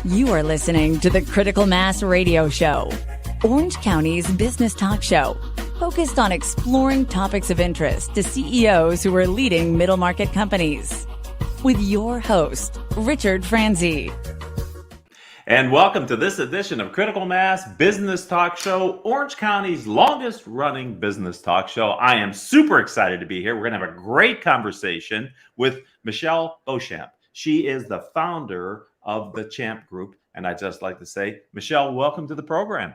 You are listening to the Critical Mass Radio Show, Orange County's business talk show, focused on exploring topics of interest to CEOs who are leading middle market companies. With your host, Ric Franzi. And welcome to this edition of Critical Mass Business Talk Show, Orange County's longest running business talk show. I am super excited to be here. We're going to have a great conversation with Michelle Beauchamp. She is the founder of the Champ Group. And I'd just like to say, Michelle, welcome to the program.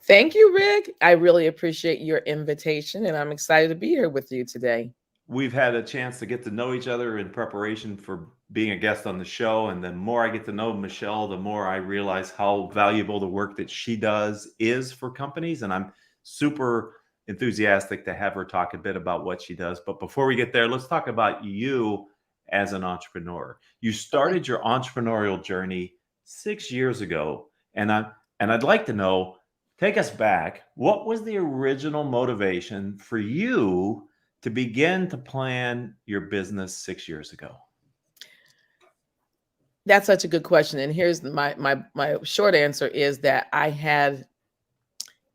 Thank you, Rick. I really appreciate your invitation, and I'm excited to be here with you today. We've had a chance to get to know each other in preparation for being a guest on the show. And the more I get to know Michelle, the more I realize how valuable the work that she does is for companies. And I'm super enthusiastic to have her talk a bit about what she does. But before we get there, let's talk about you as an entrepreneur. You started your entrepreneurial journey 6 years ago. And I'd like to know, take us back. What was the original motivation for you to begin to plan your business 6 years ago? That's such a good question. And here's my short answer is that I had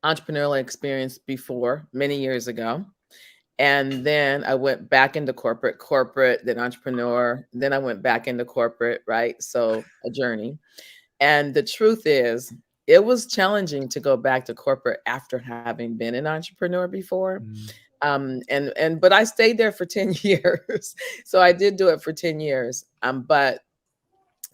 entrepreneurial experience before many years ago. And then I went back into corporate, then entrepreneur, then I went back into corporate, right? So a journey. And the truth is, it was challenging to go back to corporate after having been an entrepreneur before. But I stayed there for 10 years. So I did do it for 10 years. But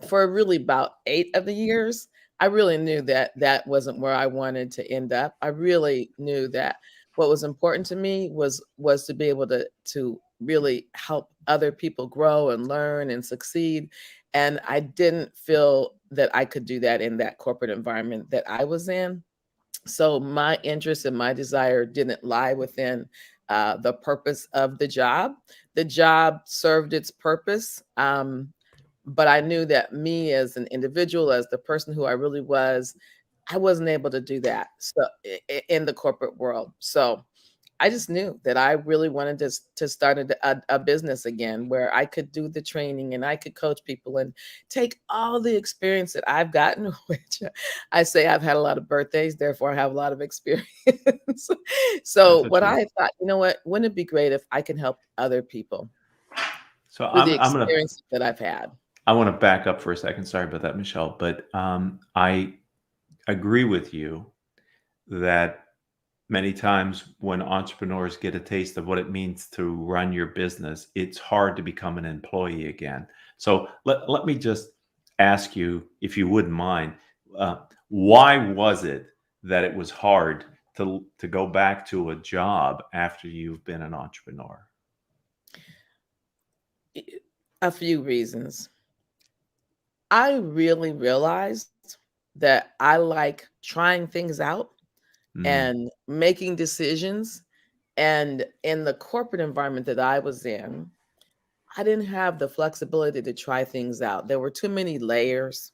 for really about 8 of the years, I really knew that that wasn't where I wanted to end up. I really knew that what was important to me was to be able to really help other people grow and learn and succeed. And I didn't feel that I could do that in that corporate environment that I was in. So my interest and my desire didn't lie within the purpose of the job. The job served its purpose. But I knew that me as an individual, as the person who I really was, I wasn't able to do that in the corporate world. So I just knew that I really wanted to start a business again where I could do the training and I could coach people and take all the experience that I've gotten, which I say I've had a lot of birthdays, therefore I have a lot of experience. So what I thought, you know what, wouldn't it be great if I can help other people through the experience that I've had? I want to back up for a second. Sorry about that, Michelle. But I agree with you that many times when entrepreneurs get a taste of what it means to run your business, it's hard to become an employee again. So let me just ask you, if you wouldn't mind, why was it that it was hard to go back to a job after you've been an entrepreneur? A few reasons. I really realized that I like trying things out and making decisions. And in the corporate environment that I was in, I didn't have the flexibility to try things out. There were too many layers.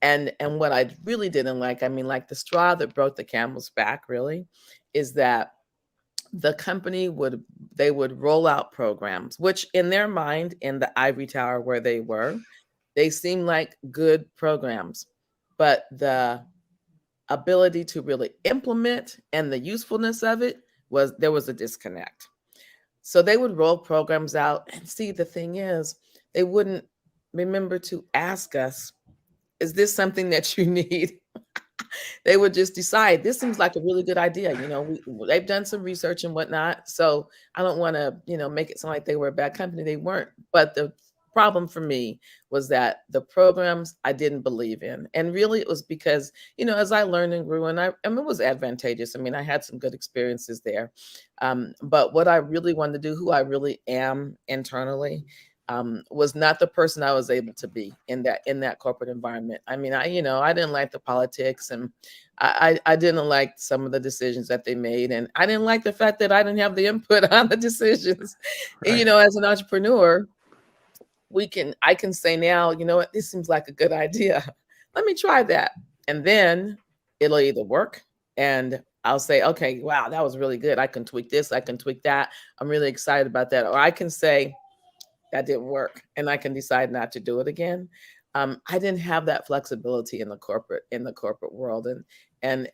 And what I really didn't like, I mean, like the straw that broke the camel's back really, is that the company would roll out programs, which in their mind, in the ivory tower where they were, they seemed like good programs, but the ability to really implement and the usefulness of it there was a disconnect. So they would roll programs out and see, the thing is, they wouldn't remember to ask us, is this something that you need? They would just decide, this seems like a really good idea. You know, they've done some research and whatnot. So I don't want to, make it sound like they were a bad company. They weren't. But the problem for me was that the programs I didn't believe in. And really it was because, as I learned and grew, and it was advantageous. I mean, I had some good experiences there. But what I really wanted to do, who I really am internally, was not the person I was able to be in that corporate environment. I mean, I didn't like the politics, and I didn't like some of the decisions that they made. And I didn't like the fact that I didn't have the input on the decisions. Right. And, as an entrepreneur, I can say now, you know what, this seems like a good idea. Let me try that. And then it'll either work and I'll say, okay, wow, that was really good. I can tweak this, I can tweak that. I'm really excited about that. Or I can say that didn't work and I can decide not to do it again. I didn't have that flexibility in the corporate world, and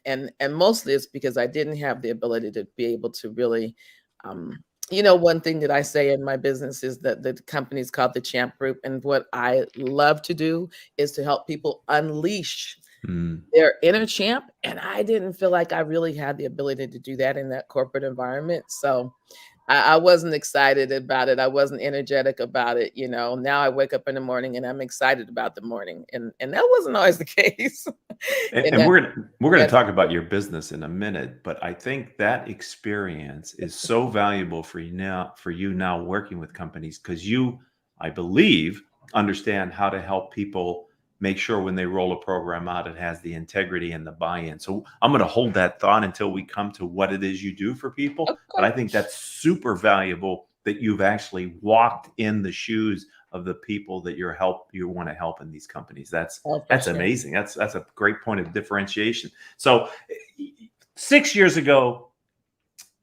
mostly it's because I didn't have the ability to be able to really, one thing that I say in my business is that the company is called the Champ Group, and what I love to do is to help people unleash Mm. their inner champ, and I didn't feel like I really had the ability to do that in that corporate environment. So I wasn't excited about it. I wasn't energetic about it. Now I wake up in the morning and I'm excited about the morning, and that wasn't always the case. And, And and that, we're gonna that's talk about your business in a minute, but I think that experience is so valuable for you now working with companies because you, I believe, understand how to help people make sure when they roll a program out, it has the integrity and the buy-in. So I'm going to hold that thought until we come to what it is you do for people. But okay. I think that's super valuable that you've actually walked in the shoes of the people that you want to help in these companies. That's Oh, for that's sure. amazing. That's a great point of differentiation. So 6 years ago,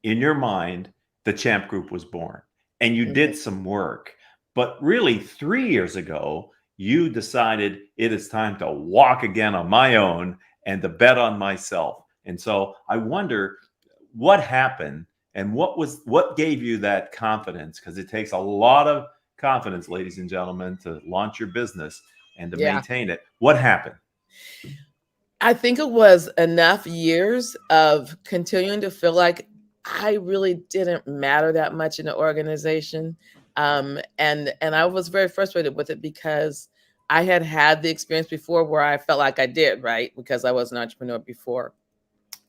in your mind, the Champ Group was born and you Mhm. did some work. But really, 3 years ago, you decided it is time to walk again on my own and to bet on myself. And so I wonder what happened and what gave you that confidence? Because it takes a lot of confidence, ladies and gentlemen, to launch your business and to Yeah. maintain it. What happened? I think it was enough years of continuing to feel like I really didn't matter that much in the organization. And I was very frustrated with it because I had had the experience before where I felt like I did, right? Because I was an entrepreneur before.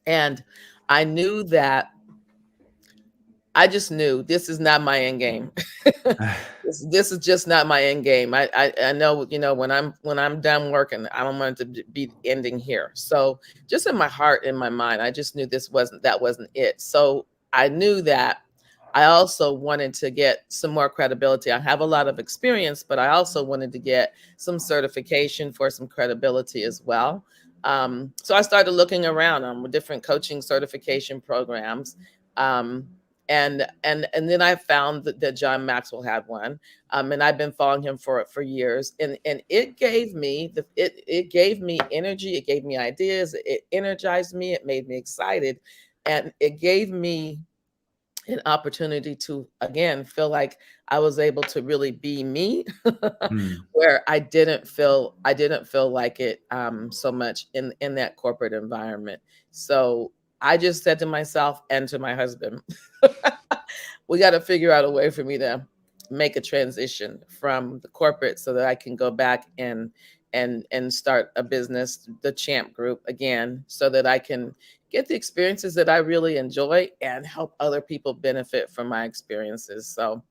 And I knew that I just knew this is not my end game. This is just not my end game. I know, when I'm done working, I don't want it to be ending here. So just in my heart, in my mind, I just knew that wasn't it. So I knew that I also wanted to get some more credibility. I have a lot of experience, but I also wanted to get some certification for some credibility as well. So I started looking around on different coaching certification programs. Um, and then I found that John Maxwell had one, and I've been following him for years, and it gave me energy, it gave me ideas, it energized me, it made me excited, and it gave me an opportunity to again feel like I was able to really be me, Hmm. where I didn't feel like it so much in that corporate environment. So I just said to myself and to my husband, we got to figure out a way for me to make a transition from the corporate so that I can go back and start a business, the Champ Group again, so that I can get the experiences that I really enjoy and help other people benefit from my experiences. So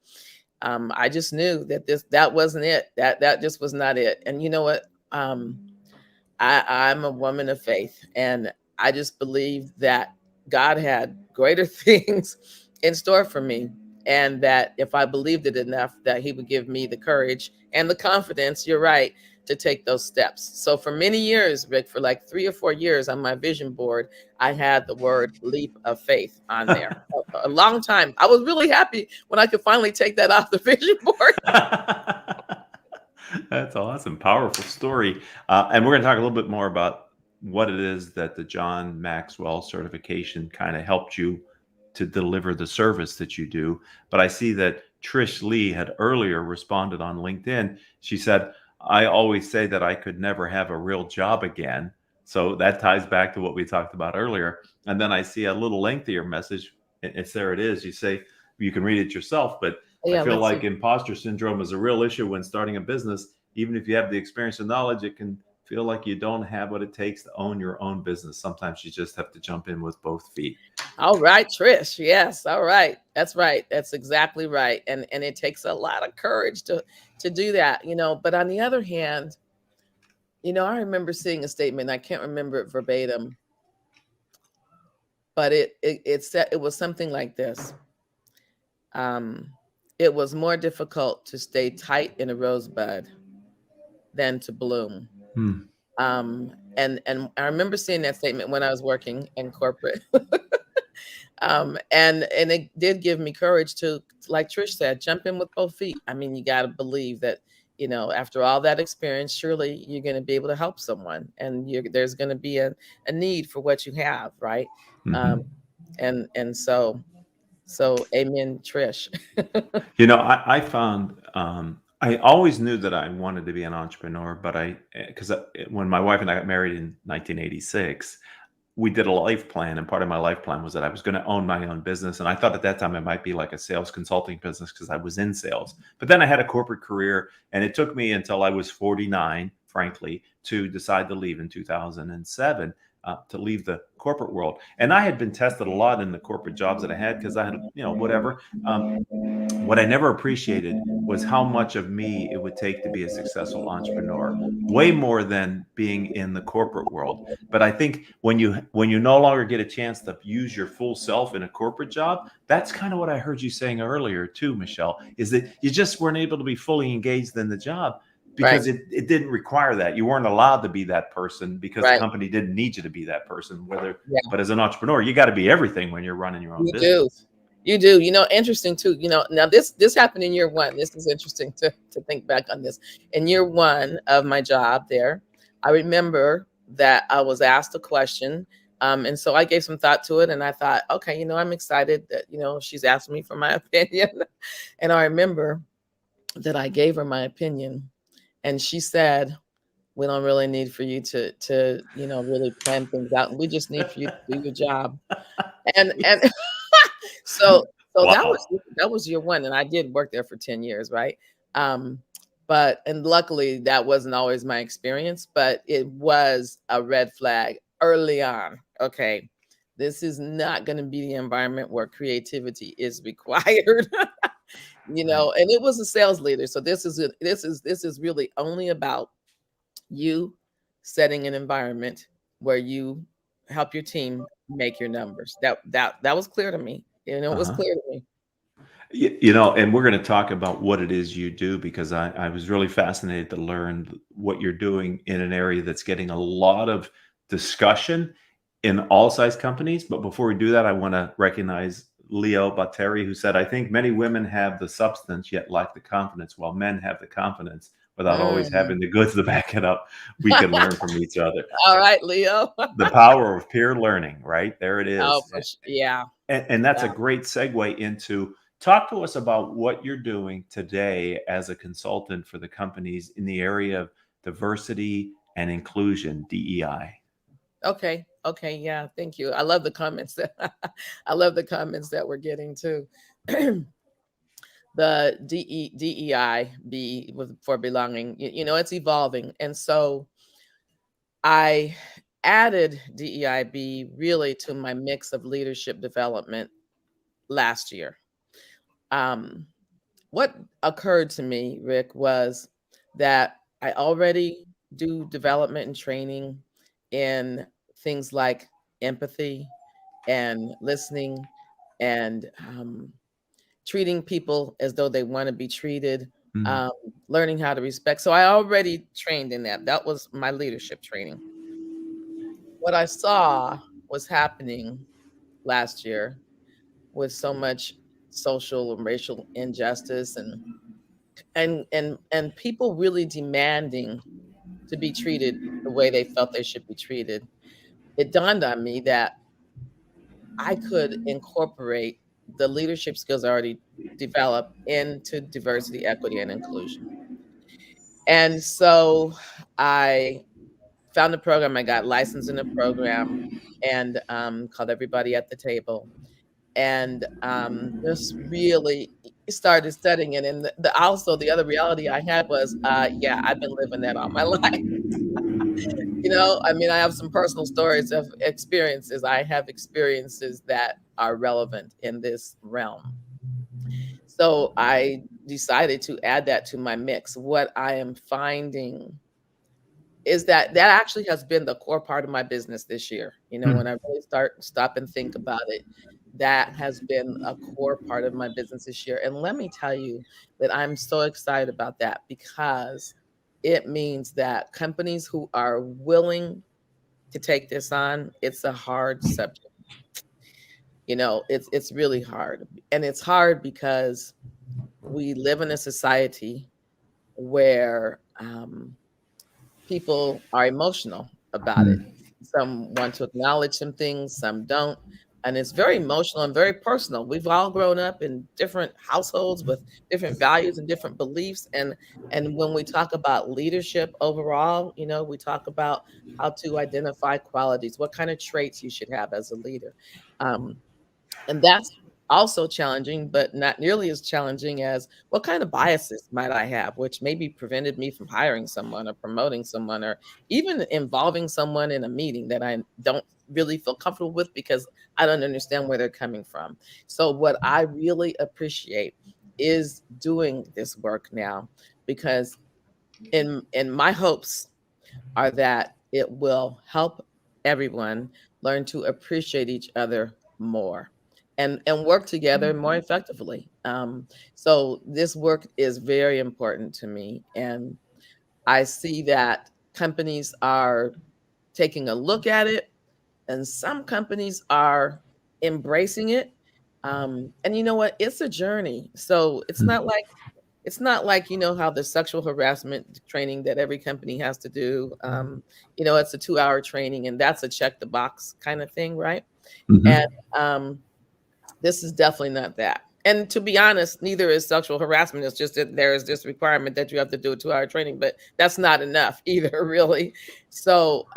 I just knew that wasn't it. That just was not it. And you know what? I'm a woman of faith, and I just believe that God had greater things in store for me, and that if I believed it enough, that He would give me the courage and the confidence. You're right, to take those steps. So for many years, Rick, for like 3 or 4 years on my vision board, I had the word leap of faith on there. A long time. I was really happy when I could finally take that off the vision board. That's awesome. Powerful story. And we're going to talk a little bit more about what it is that the John Maxwell certification kind of helped you to deliver the service that you do. But I see that Trish Lee had earlier responded on LinkedIn. She said, I always say that I could never have a real job again. So that ties back to what we talked about earlier. And then I see a little lengthier message. It's there it is. You say, you can read it yourself, but I Yeah, feel let's like see. imposter syndrome is a real issue when starting a business. Even if you have the experience and knowledge, it can feel like you don't have what it takes to own your own business. Sometimes you just have to jump in with both feet. All right, Trish. Yes, all right. That's right. That's exactly right. And it takes a lot of courage to do that, But on the other hand, I remember seeing a statement. I can't remember it verbatim, but it said it was something like this. Um, it was more difficult to stay tight in a rosebud than to bloom. Hmm. And I remember seeing that statement when I was working in corporate. And it did give me courage to, like Trish said, jump in with both feet. I mean, you got to believe that after all that experience, surely you're going to be able to help someone, and there's going to be a need for what you have, right? Um, and so amen, Trish. I found I always knew that I wanted to be an entrepreneur, but because when my wife and I got married in 1986, we did a life plan, and part of my life plan was that I was going to own my own business. And I thought at that time it might be like a sales consulting business because I was in sales. But then I had a corporate career, and it took me until I was 49, frankly, to decide to leave in 2007. To leave the corporate world. And I had been tested a lot in the corporate jobs that I had because I had, whatever. What I never appreciated was how much of me it would take to be a successful entrepreneur, way more than being in the corporate world. But I think when you no longer get a chance to use your full self in a corporate job, that's kind of what I heard you saying earlier too, Michelle, is that you just weren't able to be fully engaged in the job because Right. it didn't require that. You weren't allowed to be that person because the Right. company didn't need you to be that person. Yeah, But as an entrepreneur, you got to be everything when you're running your own you do. business. You do. Interesting too. Now this happened in year one. This is interesting to think back on this. In year one of my job there, I remember that I was asked a question. And so I gave some thought to it, and I thought, okay, I'm excited that, she's asking me for my opinion. And I remember that I gave her my opinion, and she said, we don't really need for you to really plan things out. We just need for you to do your job. And so Wow. that was year one, and I did work there for 10 years, right? And luckily that wasn't always my experience, but it was a red flag early on. Okay, this is not going to be the environment where creativity is required. Right. And it was a sales leader, so this is really only about you setting an environment where you help your team make your numbers. That was clear to me. It was Uh-huh. clear to me. And we're going to talk about what it is you do because I was really fascinated to learn what you're doing in an area that's getting a lot of discussion in all size companies. But before we do that, I want to recognize Leo Batteri, who said, I think many women have the substance yet lack the confidence, while men have the confidence without always Mm. having the goods to back it up. We can learn from each other. All right, Leo. The power of peer learning, right? There it Oh, is. yeah, And that's a yeah. great segue into talk to us about what you're doing today as a consultant for the companies in the area of diversity and inclusion, DEI. Okay, okay, yeah. Thank you. I love the comments that I love the comments that we're getting too. The DEI for belonging. It's evolving, and so I added DEIB really to my mix of leadership development last year. What occurred to me, Rick, was that I already do development and training in things like empathy and listening and treating people as though they want to be treated, Mhm. um, learning how to respect. So I already trained in that. That was my leadership training. What I saw was happening last year with so much social and racial injustice and people really demanding to be treated the way they felt they should be treated. It dawned on me that I could incorporate the leadership skills I already developed into diversity, equity, and inclusion. And so I found a program. I got licensed in a program and called Everybody at the Table. And just really started studying it. And also the other reality I had was, yeah, I've been living that all my life. I mean, I have some personal stories of experiences. I have experiences that are relevant in this realm. So I decided to add that to my mix. What I am finding is that actually has been the core part of my business this year. When I really stop and think about it, that has been a core part of my business this year. And let me tell you that I'm so excited about that because it means that companies who are willing to take this on, it's a hard subject. It's really hard. And it's hard because we live in a society where people are emotional about it. Some want to acknowledge some things, some don't. And it's very emotional and very personal. We've all grown up in different households with different values and different beliefs. And when we talk about leadership overall, we talk about how to identify qualities, what kind of traits you should have as a leader. Um, and that's also challenging, but not nearly as challenging as what kind of biases might I have, which maybe prevented me from hiring someone or promoting someone or even involving someone in a meeting that I don't really feel comfortable with because I don't understand where they're coming from. So what I really appreciate is doing this work now because in my hopes are that it will help everyone learn to appreciate each other more and work together more effectively. So this work is very important to me, and I see that companies are taking a look at it, and some companies are embracing it. And you know what? It's a journey. So it's not like how the sexual harassment training that every company has to do. It's a 2-hour training, and that's a check the box kind of thing, right? And this is definitely not that. And to be honest, neither is sexual harassment. It's just that there is this requirement that you have to do a 2-hour training, but that's not enough either, really. So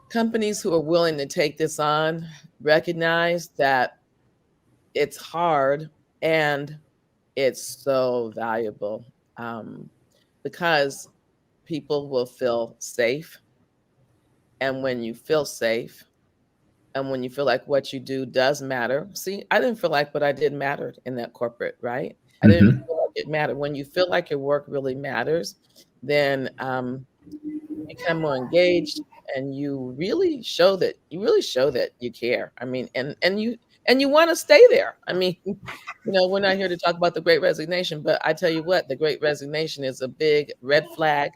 companies who are willing to take this on recognize that it's hard and it's so valuable because people will feel safe. And when you feel safe and when you feel like what you do does matter, see, I didn't feel like what I did mattered in that corporate, right? I didn't feel like it mattered. When you feel like your work really matters, then you become more engaged and you really show that you care. I mean, and you want to stay there. I mean, we're not here to talk about the Great Resignation, but I tell you what, the Great Resignation is a big red flag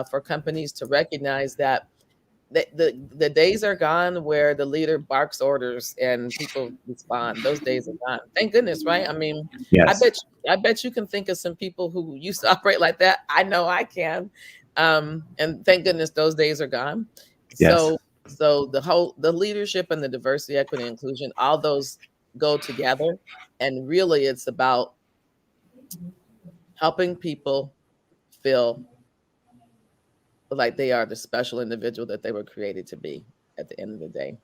for companies to recognize that the days are gone where the leader barks orders and people respond. Those days are gone. Thank goodness, right? I mean, I Yes. bet I bet you can think of some people who used to operate like that. I know I can. And thank goodness those days are gone. Yes. So the leadership and the diversity, equity, inclusion, all those go together. And really it's about helping people feel like they are the special individual that they were created to be at the end of the day.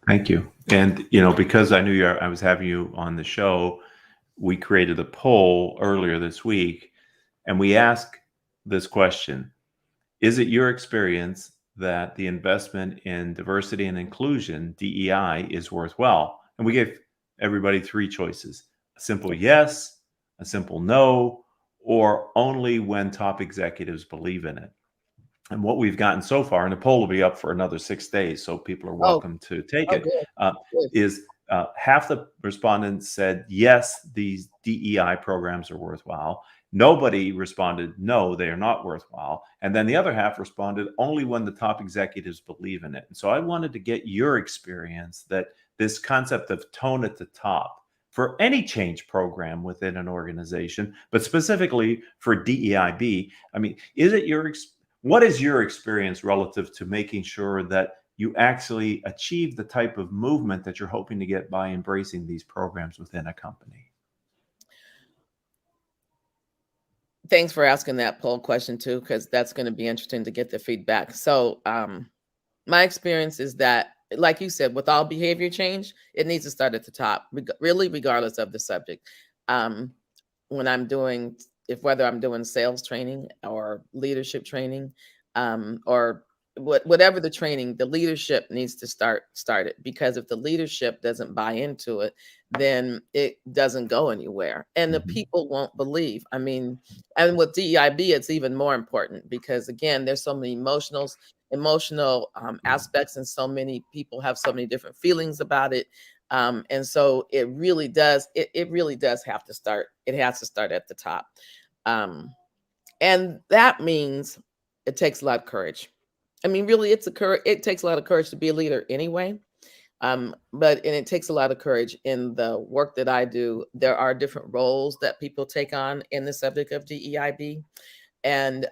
Thank you. And because I knew I was having you on the show, we created a poll earlier this week, and we asked this question: is it your experience that the investment in diversity and inclusion, DEI, is worthwhile? And we gave everybody 3 choices: a simple yes, a simple no, or only when top executives believe in it. And what we've gotten so far, and the poll will be up for another 6 days, so people are Oh, welcome to take oh, it, good, uh, good. is half the respondents said, yes, these DEI programs are worthwhile. Nobody responded, no, they are not worthwhile. And then the other half responded, only when the top executives believe in it. And so I wanted to get your experience that this concept of tone at the top for any change program within an organization, but specifically for DEIB, I mean, what is your experience relative to making sure that you actually achieve the type of movement that you're hoping to get by embracing these programs within a company? Thanks for asking that poll question too, because that's going to be interesting to get the feedback. So my experience is that, like you said, with all behavior change, it needs to start at the top, really, regardless of the subject. When I'm doing, whether I'm doing sales training or leadership training, or whatever the training, the leadership needs to start it, because if the leadership doesn't buy into it, then it doesn't go anywhere, and the people won't believe. I mean, and with DEIB, it's even more important because again, there's so many emotional aspects, and so many people have so many different feelings about it. And so it really does have to start. It has to start at the top. And that means it takes a lot of courage. I mean, really, it takes a lot of courage to be a leader anyway. But it takes a lot of courage. In the work that I do, there are different roles that people take on in the subject of DEIB. And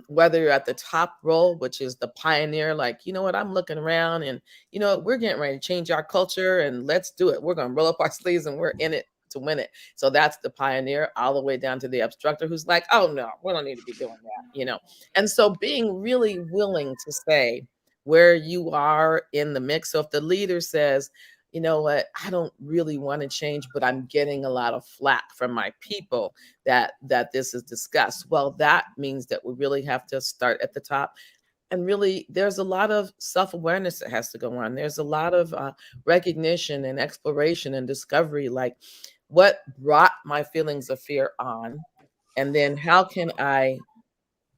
whether you're at the top role, which is the pioneer, like, you know what, I'm looking around and, you know, we're getting ready to change our culture and let's do it. We're going to roll up our sleeves and we're in it to win it. So that's the pioneer, all the way down to the obstructor who's like, oh, no, we don't need to be doing that, you know. And so being really willing to say where you are in the mix. So if the leader says, you know what, I don't really want to change, but I'm getting a lot of flack from my people that this is discussed. Well, that means that we really have to start at the top. And really, there's a lot of self-awareness that has to go on. There's a lot of recognition and exploration and discovery, like what brought my feelings of fear on, and then how can I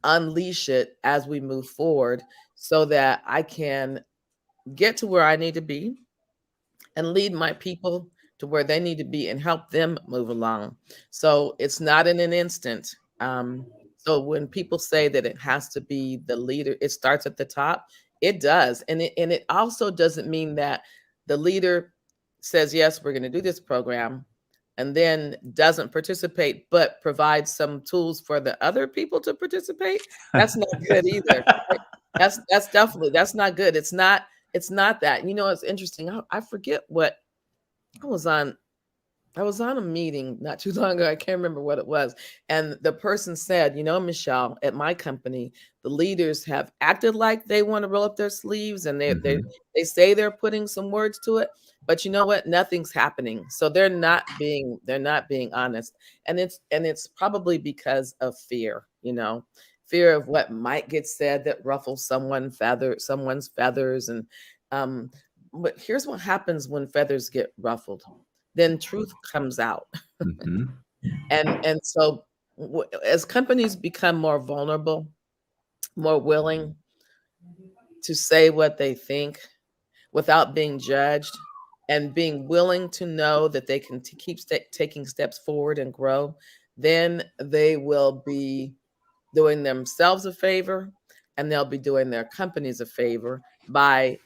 unleash it as we move forward so that I can get to where I need to be and lead my people to where they need to be and help them move along. So it's not in an instant. So when people say that it has to be the leader, it starts at the top. It does, and it also doesn't mean that the leader says, "Yes, we're going to do this program," and then doesn't participate, but provides some tools for the other people to participate. That's not good either. Right? That's definitely, that's not good. It's not that. You know, it's interesting. I forget what I was on. I was on a meeting not too long ago. I can't remember what it was. And the person said, you know, Michelle, at my company, the leaders have acted like they want to roll up their sleeves and they say they're putting some words to it, but you know what? Nothing's happening. So they're not being honest. And it's probably because of fear, you know, fear of what might get said that ruffles someone's feathers. And but here's what happens when feathers get ruffled. Then truth comes out. And so as companies become more vulnerable, more willing to say what they think without being judged, and being willing to know that they can keep taking steps forward and grow, then they will be doing themselves a favor, and they'll be doing their companies a favor by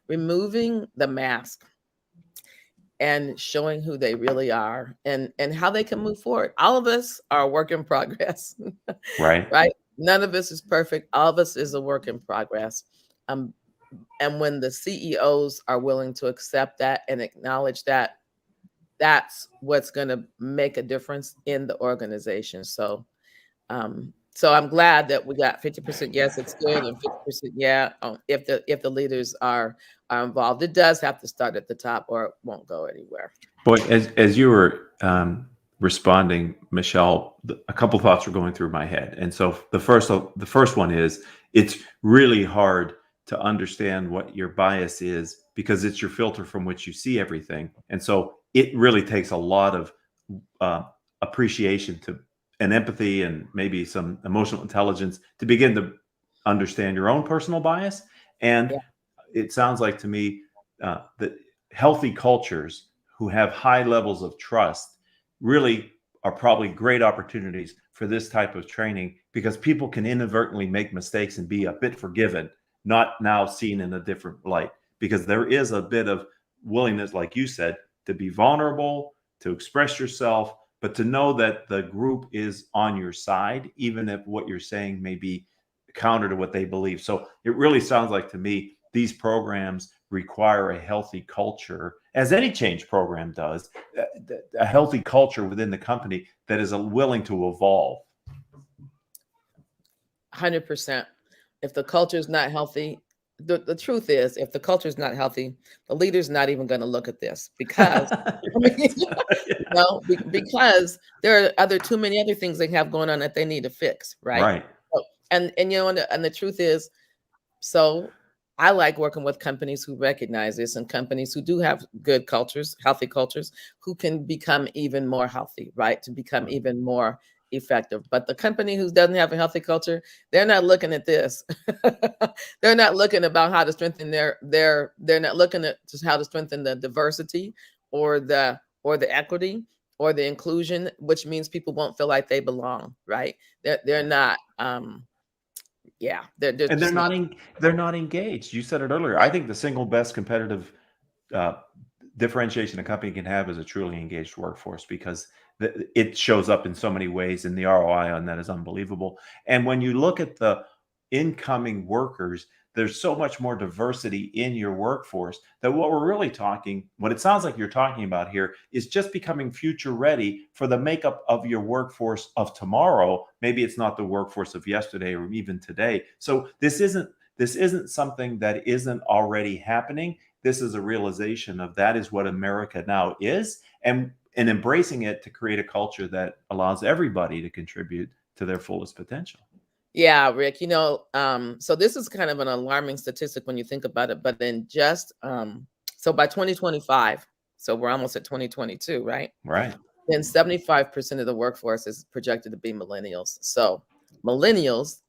removing the mask and showing who they really are and how they can move forward. All of us are a work in progress, Right. right? None of us is perfect. All of us is a work in progress. And when the CEOs are willing to accept that and acknowledge that, that's what's going to make a difference in the organization. So, so I'm glad that we got 50% yes, it's good, and 50% yeah, if the leaders are involved. It does have to start at the top, or it won't go anywhere. Boy, as you were responding, Michelle, a couple thoughts were going through my head. And so the first one is, it's really hard to understand what your bias is because it's your filter from which you see everything. And so it really takes a lot of appreciation and empathy and maybe some emotional intelligence to begin to understand your own personal bias. And it sounds like to me that healthy cultures who have high levels of trust really are probably great opportunities for this type of training, because people can inadvertently make mistakes and be a bit forgiven, not now seen in a different light, because there is a bit of willingness, like you said, to be vulnerable, to express yourself, but to know that the group is on your side, even if what you're saying may be counter to what they believe. So it really sounds like to me, these programs require a healthy culture, as any change program does, a healthy culture within the company that is willing to evolve. 100%. If the culture is not healthy, the truth is, if the culture is not healthy, the leader's not even going to look at this, because because there are too many other things they have going on that they need to fix, right? Right. So, and you know, and the truth is, so I like working with companies who recognize this, and companies who do have good cultures, healthy cultures, who can become even more healthy, right? To become even more effective. But the company who doesn't have a healthy culture, they're not looking at this. They're not looking about how to strengthen they're not looking at just how to strengthen the diversity or the equity or the inclusion, which means people won't feel like they belong, right? They're not they're not engaged. You said it earlier. I think the single best competitive uh, differentiation a company can have is a truly engaged workforce, because it shows up in so many ways, and the ROI on that is unbelievable. And when you look at the incoming workers, there's so much more diversity in your workforce that what it sounds like you're talking about here is just becoming future ready for the makeup of your workforce of tomorrow. Maybe it's not the workforce of yesterday or even today. So this isn't something that isn't already happening. This is a realization of that is what America now is, and embracing it to create a culture that allows everybody to contribute to their fullest potential. Yeah, Rick, so this is kind of an alarming statistic when you think about it, but then so by 2025, so we're almost at 2022, right? Right. Then 75% of the workforce is projected to be millennials. So millennials,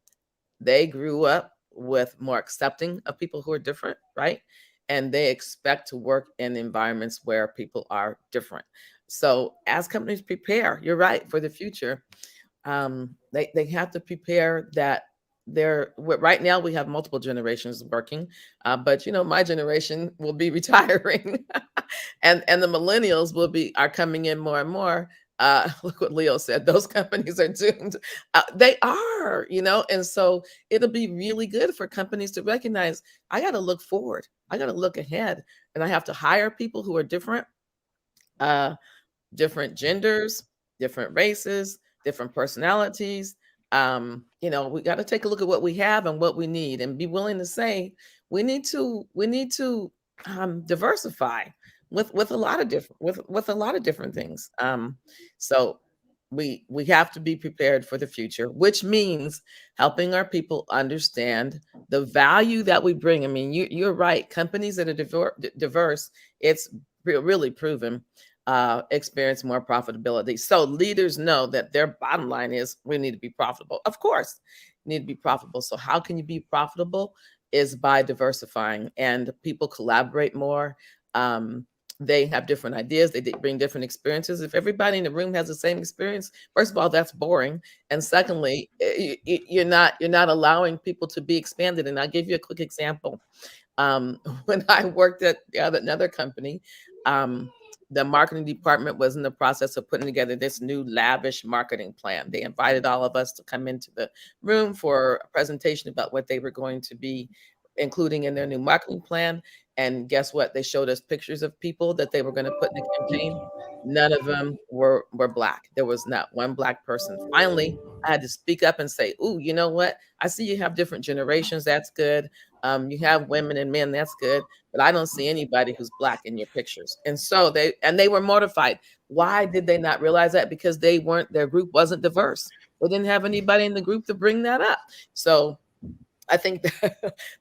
they grew up with more accepting of people who are different, right? And they expect to work in environments where people are different. So as companies prepare, you're right, for the future, they have to prepare that right now we have multiple generations working, but my generation will be retiring, and the millennials are coming in more and more. Look what Leo said; those companies are doomed. They are, and so it'll be really good for companies to recognize, I got to look forward, I got to look ahead, and I have to hire people who are different. Different genders, different races, different personalities. We got to take a look at what we have and what we need, and be willing to say we need to diversify with a lot of different with a lot of different things. So we have to be prepared for the future, which means helping our people understand the value that we bring. I mean, you're right. Companies that are diverse, it's really proven, experience more profitability. So leaders know that their bottom line is we need to be profitable. Of course, you need to be profitable. So how can you be profitable? Is by diversifying, and people collaborate more. They have different ideas. They bring different experiences. If everybody in the room has the same experience, first of all, that's boring. And secondly, you're not allowing people to be expanded. And I'll give you a quick example. When I worked at another company, the marketing department was in the process of putting together this new lavish marketing plan. They invited all of us to come into the room for a presentation about what they were going to be including in their new marketing plan. And guess what? They showed us pictures of people that they were going to put in the campaign. None of them were Black. There was not one Black person. Finally, I had to speak up and say, "Ooh, you know what? I see you have different generations. That's good. You have women and men. That's good. But I don't see anybody who's Black in your pictures." And so they were mortified. Why did they not realize that? Because their group wasn't diverse. They didn't have anybody in the group to bring that up. So I think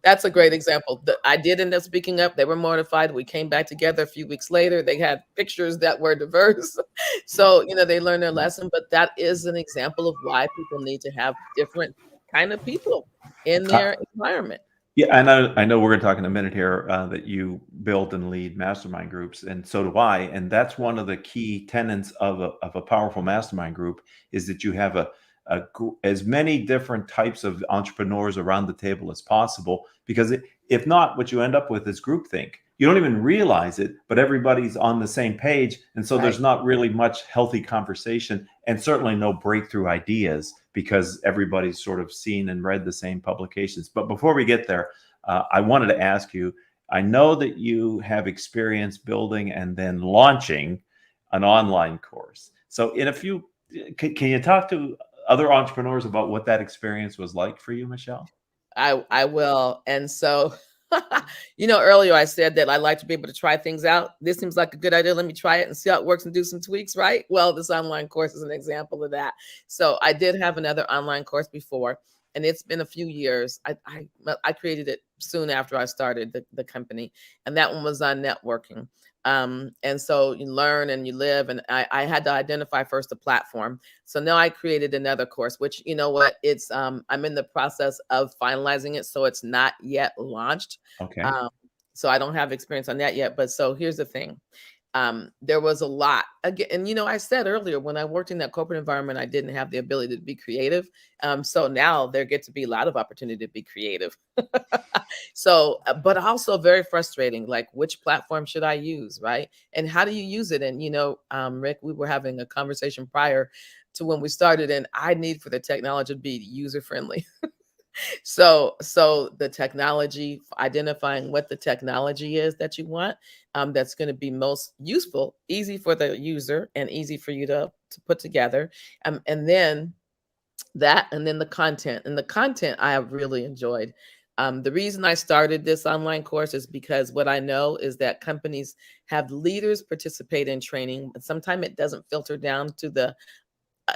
that's a great example. I did end up speaking up. They were mortified. We came back together a few weeks later. They had pictures that were diverse. So, they learned their lesson. But that is an example of why people need to have different kind of people in their environment. Yeah, I know we're going to talk in a minute here that you build and lead mastermind groups, and so do I. And that's one of the key tenets of a powerful mastermind group, is that you have as many different types of entrepreneurs around the table as possible. Because if not, what you end up with is groupthink. You don't even realize it, but everybody's on the same page. And so there's not really much healthy conversation, and certainly no breakthrough ideas, because everybody's sort of seen and read the same publications. But before we get there, I wanted to ask you, I know that you have experience building and then launching an online course. So can you talk to other entrepreneurs about what that experience was like for you, Michelle? I will. And so, earlier I said that I like to be able to try things out. This seems like a good idea. Let me try it and see how it works and do some tweaks, right? Well, this online course is an example of that. So I did have another online course before, and it's been a few years. I created it soon after I started the company, and that one was on networking. And so you learn and you live, and I had to identify first a platform. So now I created another course, which, it's I'm in the process of finalizing it, so it's not yet launched. Okay. So I don't have experience on that yet. But so here's the thing. there was a lot again. And, I said earlier, when I worked in that corporate environment, I didn't have the ability to be creative. So now there get to be a lot of opportunity to be creative. So, but also very frustrating, like which platform should I use, right? And how do you use it? And, Rick, we were having a conversation prior to when we started, and I need for the technology to be user friendly. So the technology, identifying what the technology is that you want, that's going to be most useful, easy for the user and easy for you to put together. And then the content. And the content I have really enjoyed. The reason I started this online course is because what I know is that companies have leaders participate in training, but sometimes it doesn't filter down to the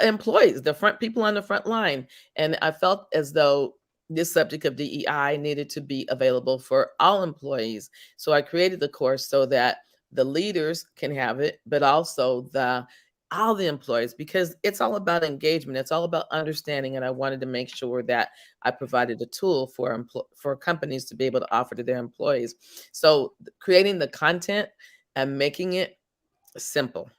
employees, the front people on the front line. And I felt as though this subject of DEI needed to be available for all employees. So I created the course so that the leaders can have it, but also all the employees, because it's all about engagement. It's all about understanding. And I wanted to make sure that I provided a tool for companies to be able to offer to their employees. So creating the content and making it simple,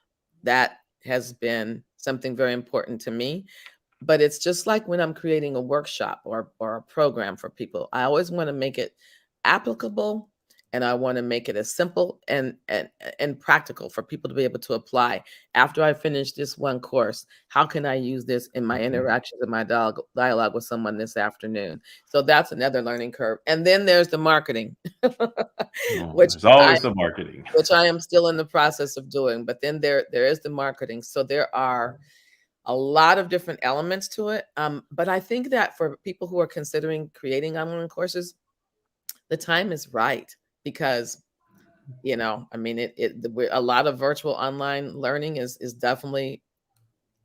that has been something very important to me. But it's just like when I'm creating a workshop or a program for people, I always want to make it applicable, and I want to make it as simple and practical for people to be able to apply. After I finish this one course, how can I use this in my interactions and my dialogue with someone this afternoon? So that's another learning curve. And then there's the marketing, There's always the marketing, which I am still in the process of doing. But then there is the marketing. So there are a lot of different elements to it. But I think that for people who are considering creating online courses, the time is right, because, I mean, a lot of virtual online learning is definitely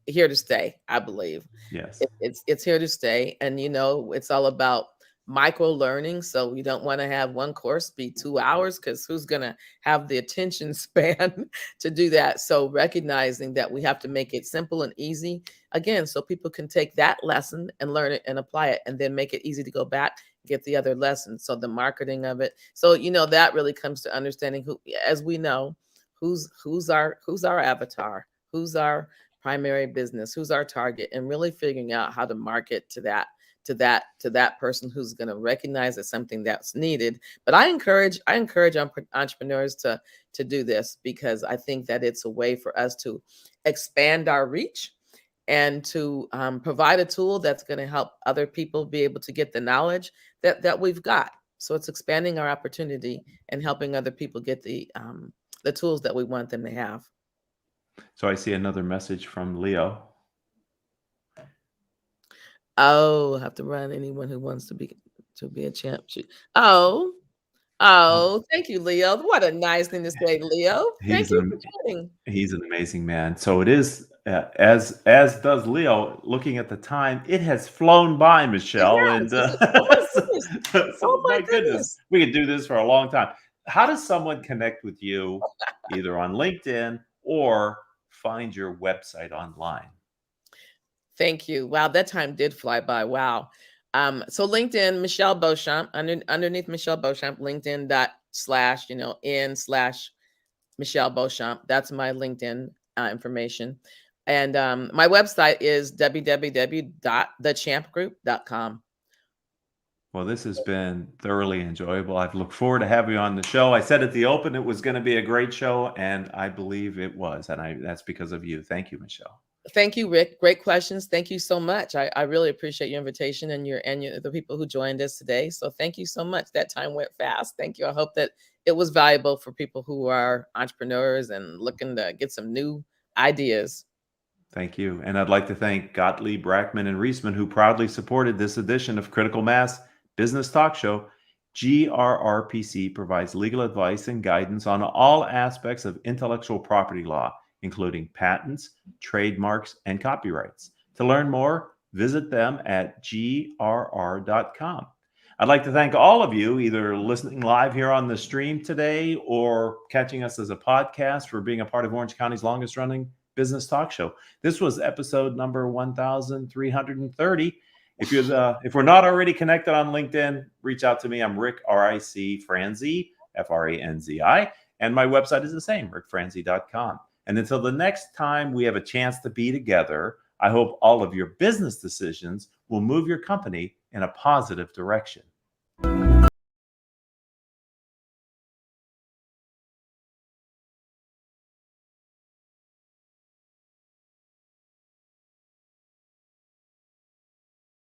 here to stay, I believe. Yes. It's here to stay. And, it's all about micro learning. So you don't want to have one course be 2 hours, because who's going to have the attention span to do that? So recognizing that we have to make it simple and easy, again, so people can take that lesson and learn it and apply it, and then make it easy to go back, get the other lessons. So the marketing of it. So, that really comes to understanding who, as we know, who's our avatar, who's our primary business, who's our target, and really figuring out how to market to that person who's going to recognize it's something that's needed. But I encourage entrepreneurs to do this, because I think that it's a way for us to expand our reach and to provide a tool that's going to help other people be able to get the knowledge that we've got. So it's expanding our opportunity and helping other people get the tools that we want them to have. So I see another message from Leo. Oh, have to run anyone who wants to be a champ. Oh, thank you, Leo. What a nice thing to say, Leo. Thank you for joining. He's an amazing man. So it is, as does Leo, looking at the time, it has flown by, Michelle. And my goodness, we could do this for a long time. How does someone connect with you, either on LinkedIn or find your website online? Thank you. Wow, that time did fly by. Wow. So LinkedIn, Michelle Beauchamp, underneath Michelle Beauchamp, LinkedIn.n/Michelle Beauchamp. That's my LinkedIn information. And my website is www.thechampgroup.com. Well, this has been thoroughly enjoyable. I've looked forward to having you on the show. I said at the open it was going to be a great show, and I believe it was. And that's because of you. Thank you, Michelle. Thank you, Rick. Great questions. Thank you so much. I really appreciate your invitation and the people who joined us today. So thank you so much. That time went fast. Thank you. I hope that it was valuable for people who are entrepreneurs and looking to get some new ideas. Thank you. And I'd like to thank Gottlieb, Brackman, and Reisman, who proudly supported this edition of Critical Mass Business Talk Show. GRRPC provides legal advice and guidance on all aspects of intellectual property law, including patents, trademarks, and copyrights. To learn more, visit them at grr.com. I'd like to thank all of you, either listening live here on the stream today or catching us as a podcast, for being a part of Orange County's longest running business talk show. This was episode number 1330. If we're not already connected on LinkedIn, reach out to me. I'm Ric, R-I-C, Franzi, F-R-A-N-Z-I. And my website is the same, ricfranzi.com. And until the next time we have a chance to be together, I hope all of your business decisions will move your company in a positive direction.